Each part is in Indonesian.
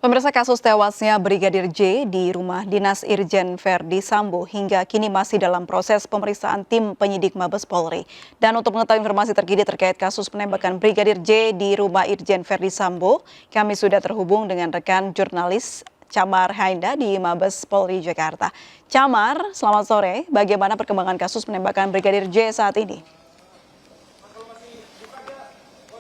Pemirsa, kasus tewasnya Brigadir J di rumah dinas Irjen Verdi Sambo hingga kini masih dalam proses pemeriksaan tim penyidik Mabes Polri. Dan untuk mengetahui informasi terkini terkait kasus penembakan Brigadir J di rumah Irjen Verdi Sambo, kami sudah terhubung dengan rekan jurnalis Camar Hainda di Mabes Polri Jakarta. Camar, selamat sore. Bagaimana perkembangan kasus penembakan Brigadir J saat ini?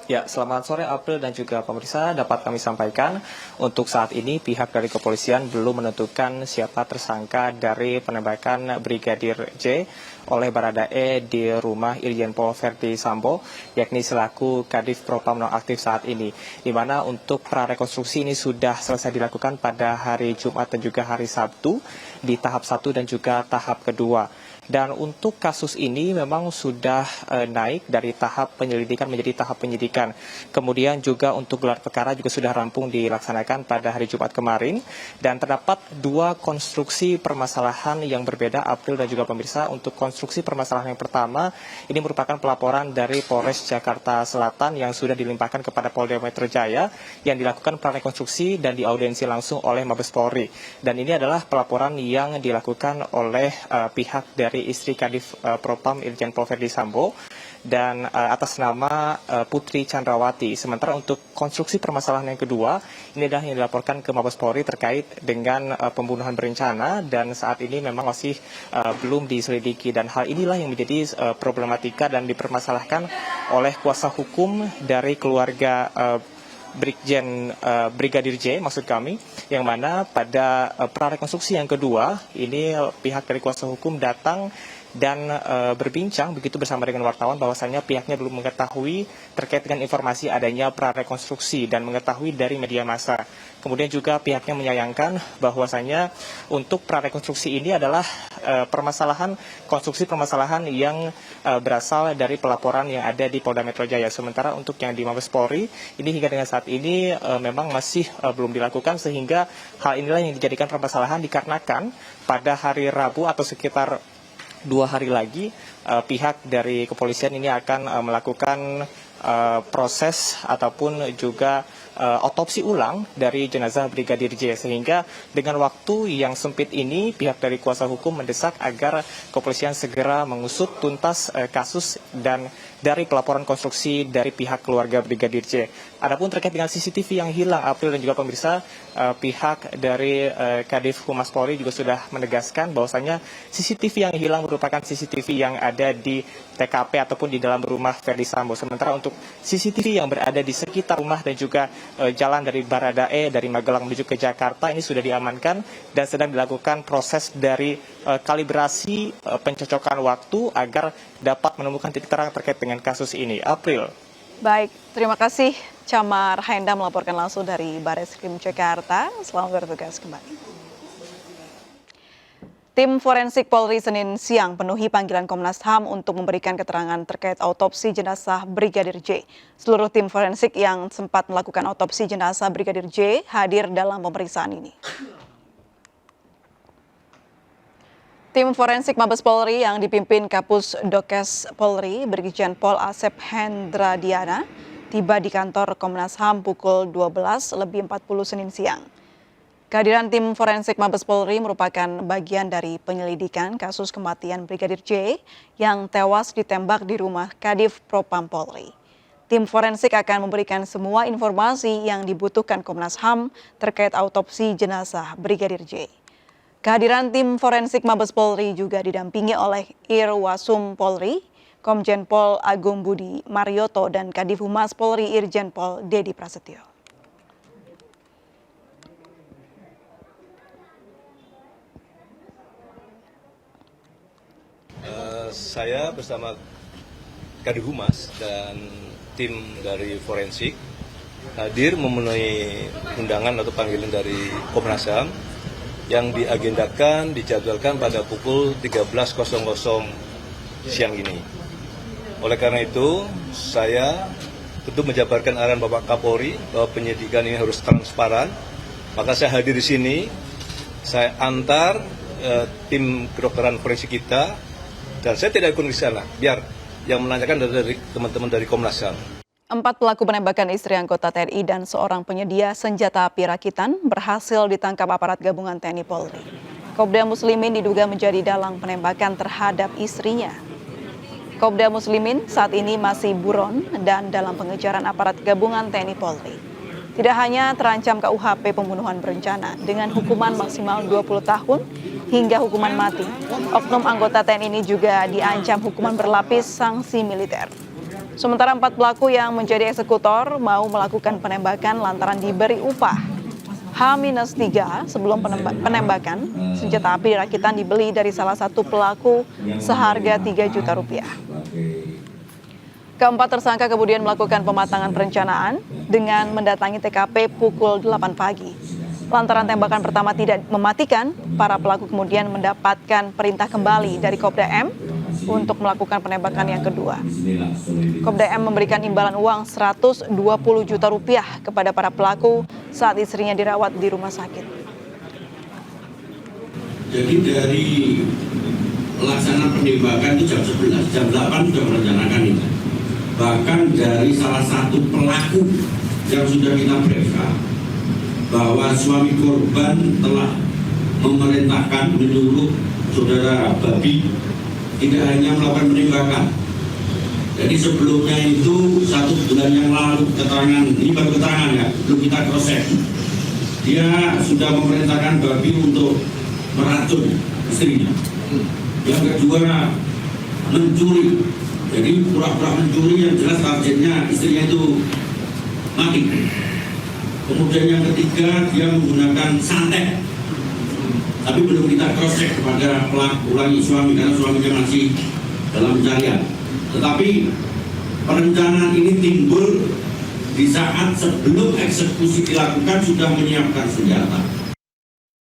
Ya, selamat sore April dan juga pemirsa. Dapat kami sampaikan untuk saat ini pihak dari kepolisian belum menentukan siapa tersangka dari penembakan Brigadir J oleh Baradae di rumah Irjen Pol Verdi Sambo, yakni selaku Kadif Propam nonaktif saat ini. Di mana untuk prarekonstruksi ini sudah selesai dilakukan pada hari Jumat dan juga hari Sabtu di tahap 1 dan juga tahap kedua. Dan untuk kasus ini memang sudah naik dari tahap penyelidikan menjadi tahap penyidikan. Kemudian juga untuk gelar perkara juga sudah rampung dilaksanakan pada hari Jumat kemarin. Dan terdapat dua konstruksi permasalahan yang berbeda, April dan juga pemirsa. Untuk konstruksi permasalahan yang pertama, ini merupakan pelaporan dari Polres Jakarta Selatan yang sudah dilimpahkan kepada Polda Metro Jaya yang dilakukan prarekonstruksi dan diaudiensi langsung oleh Mabes Polri. Dan ini adalah pelaporan yang dilakukan oleh pihak dari istri Kadif Propam Irjen Pol Verdi Sambo dan atas nama Putri Chandrawati. Sementara untuk konstruksi permasalahan yang kedua, ini adalah yang dilaporkan ke Mabes Polri terkait dengan pembunuhan berencana dan saat ini memang masih belum diselidiki, dan hal inilah yang menjadi problematika dan dipermasalahkan oleh kuasa hukum dari keluarga Brigadir J, maksud kami, yang mana pada prarekonstruksi yang kedua ini pihak dari kuasa hukum datang dan berbincang begitu bersama dengan wartawan bahwasannya pihaknya belum mengetahui terkait dengan informasi adanya prarekonstruksi dan mengetahui dari media massa. Kemudian juga pihaknya menyayangkan bahwasannya untuk prarekonstruksi ini adalah konstruksi permasalahan yang berasal dari pelaporan yang ada di Polda Metro Jaya. Sementara untuk yang di Mabes Polri ini hingga dengan saat ini memang masih belum dilakukan, sehingga hal inilah yang dijadikan permasalahan dikarenakan pada hari Rabu atau sekitar 2 hari lagi pihak dari kepolisian ini akan melakukan proses ataupun juga otopsi ulang dari jenazah Brigadir J, sehingga dengan waktu yang sempit ini pihak dari kuasa hukum mendesak agar kepolisian segera mengusut tuntas kasus dan dari pelaporan konstruksi dari pihak keluarga Brigadir J. Adapun terkait dengan CCTV yang hilang, April dan juga pemirsa, pihak dari Kadif Humas Polri juga sudah menegaskan bahwasannya CCTV yang hilang merupakan CCTV yang ada di TKP ataupun di dalam rumah Verdi Sambo. Sementara untuk CCTV yang berada di sekitar rumah dan juga jalan dari Baradae dari Magelang menuju ke Jakarta ini sudah diamankan dan sedang dilakukan proses dari kalibrasi pencocokan waktu agar dapat menemukan titik terang terkait dengan kasus ini. April. Baik, terima kasih Camar Hainda melaporkan langsung dari Bareskrim Jakarta. Selamat bertugas kembali. Tim forensik Polri Senin siang penuhi panggilan Komnas HAM untuk memberikan keterangan terkait autopsi jenazah Brigadir J. Seluruh tim forensik yang sempat melakukan autopsi jenazah Brigadir J hadir dalam pemeriksaan ini. Tim forensik Mabes Polri yang dipimpin Kapus Dokes Polri Brigjen Pol Asep Hendradiana tiba di kantor Komnas HAM pukul 12:40 Senin siang. Kehadiran tim forensik Mabes Polri merupakan bagian dari penyelidikan kasus kematian Brigadir J yang tewas ditembak di rumah Kadif Propam Polri. Tim forensik akan memberikan semua informasi yang dibutuhkan Komnas HAM terkait autopsi jenazah Brigadir J. Kehadiran tim forensik Mabes Polri juga didampingi oleh Irwasum Polri, Komjen Pol Agung Budi Marioto, dan Kadif Humas Polri Irjen Pol Dedi Prasetyo. Saya bersama Kadif Humas dan tim dari forensik hadir memenuhi undangan atau panggilan dari Komnas HAM yang diagendakan, dijadwalkan pada pukul 13.00 siang ini. Oleh karena itu, saya tentu menjabarkan arahan Bapak Kapolri bahwa penyidikan ini harus transparan. Maka saya hadir di sini, saya antar tim kedokteran forensik kita, dan saya tidak ikut di sana, biar yang menanyakan dari teman-teman dari Komnas HAM. 4 pelaku penembakan istri anggota TNI dan seorang penyedia senjata api rakitan berhasil ditangkap aparat gabungan TNI Polri. Kopda Muslimin diduga menjadi dalang penembakan terhadap istrinya. Kopda Muslimin saat ini masih buron dan dalam pengejaran aparat gabungan TNI Polri. Tidak hanya terancam KUHP pembunuhan berencana dengan hukuman maksimal 20 tahun hingga hukuman mati, oknum anggota TNI ini juga diancam hukuman berlapis sanksi militer. Sementara 4 pelaku yang menjadi eksekutor mau melakukan penembakan lantaran diberi upah H-3 sebelum penembakan. Senjata api rakitan dibeli dari salah satu pelaku seharga 3 juta rupiah. Keempat tersangka kemudian melakukan pematangan perencanaan dengan mendatangi TKP pukul 8 pagi. Lantaran tembakan pertama tidak mematikan, para pelaku kemudian mendapatkan perintah kembali dari Kopda M untuk melakukan penembakan yang kedua. Kopda M memberikan imbalan uang 120 juta rupiah kepada para pelaku saat istrinya dirawat di rumah sakit. Jadi dari pelaksanaan penembakan itu jam 11, jam 8 sudah merencanakan ini. Bahkan dari salah satu pelaku yang sudah kita periksa bahwa suami korban telah memerintahkan menyuruh saudara Babi tidak hanya melakukan penembakan. Jadi sebelumnya itu 1 bulan yang lalu keterangan, ini baru keterangan ya, belum kita cross check. Dia sudah memerintahkan Babi untuk meracun istrinya. Yang kedua mencuri. Jadi pura-pura mencuri yang jelas targetnya istrinya itu mati. Kemudian yang ketiga dia menggunakan santet. Tapi belum kita cross check kepada pelaku suami karena suaminya masih dalam pencarian. Tetapi perencanaan ini timbul di saat sebelum eksekusi dilakukan sudah menyiapkan senjata.